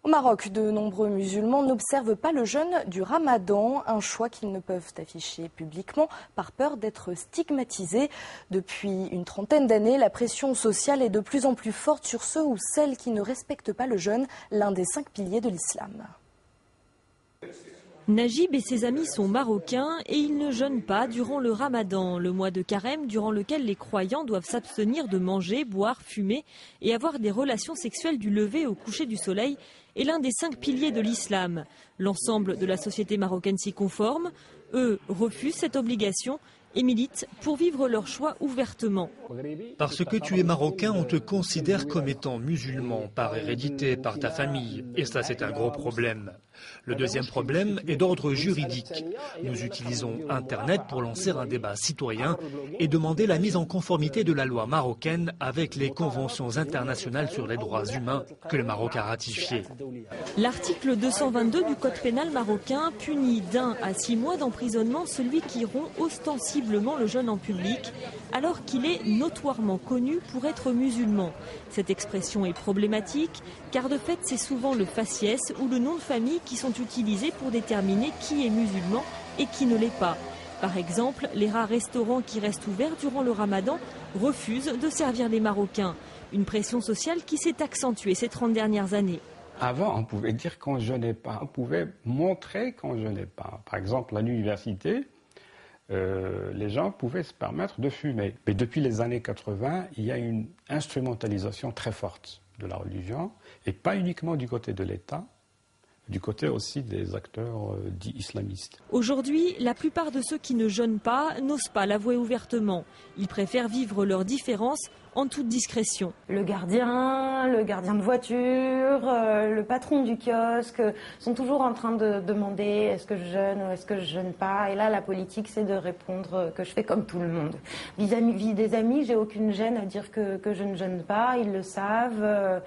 Au Maroc, de nombreux musulmans n'observent pas le jeûne du Ramadan, un choix qu'ils ne peuvent afficher publiquement par peur d'être stigmatisés. Depuis une trentaine d'années, la pression sociale est de plus en plus forte sur ceux ou celles qui ne respectent pas le jeûne, l'un des 5 piliers de l'islam. Najib et ses amis sont marocains et ils ne jeûnent pas durant le Ramadan, le mois de carême durant lequel les croyants doivent s'abstenir de manger, boire, fumer et avoir des relations sexuelles du lever au coucher du soleil est l'un des 5 piliers de l'islam. L'ensemble de la société marocaine s'y conforme. Eux refusent cette obligation et militent pour vivre leur choix ouvertement. Parce que tu es marocain, on te considère comme étant musulman par hérédité, par ta famille. Et ça, c'est un gros problème. Le deuxième problème est d'ordre juridique. Nous utilisons Internet pour lancer un débat citoyen et demander la mise en conformité de la loi marocaine avec les conventions internationales sur les droits humains que le Maroc a ratifiées. L'article 222 du Code pénal marocain punit d'1 à 6 mois d'emprisonnement celui qui rompt ostensiblement le jeûne en public, alors qu'il est notoirement connu pour être musulman. Cette expression est problématique, car de fait c'est souvent le faciès ou le nom de famille qui sont utilisés pour déterminer qui est musulman et qui ne l'est pas. Par exemple, les rares restaurants qui restent ouverts durant le Ramadan refusent de servir les Marocains. Une pression sociale qui s'est accentuée ces 30 dernières années. Avant, on pouvait dire qu'on ne jeûnait pas, on pouvait montrer qu'on ne jeûnait pas. Par exemple, à l'université, les gens pouvaient se permettre de fumer. Mais depuis les années 80, il y a une instrumentalisation très forte de la religion, et pas uniquement du côté de l'État, du côté aussi des acteurs dits islamistes. Aujourd'hui, la plupart de ceux qui ne jeûnent pas n'osent pas l'avouer ouvertement. Ils préfèrent vivre leurs différences en toute discrétion. Le gardien de voiture, le patron du kiosque sont toujours en train de demander est-ce que je jeûne ou est-ce que je jeûne pas. Et là, la politique, c'est de répondre que je fais comme tout le monde. Vis-à-vis des amis, j'ai aucune gêne à dire que je ne jeûne pas. Ils le savent.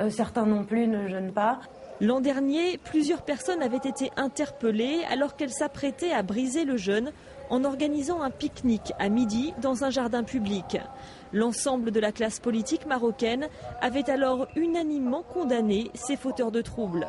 Certains non plus ne jeûnent pas. L'an dernier, plusieurs personnes avaient été interpellées alors qu'elles s'apprêtaient à briser le jeûne en organisant un pique-nique à midi dans un jardin public. L'ensemble de la classe politique marocaine avait alors unanimement condamné ces fauteurs de troubles.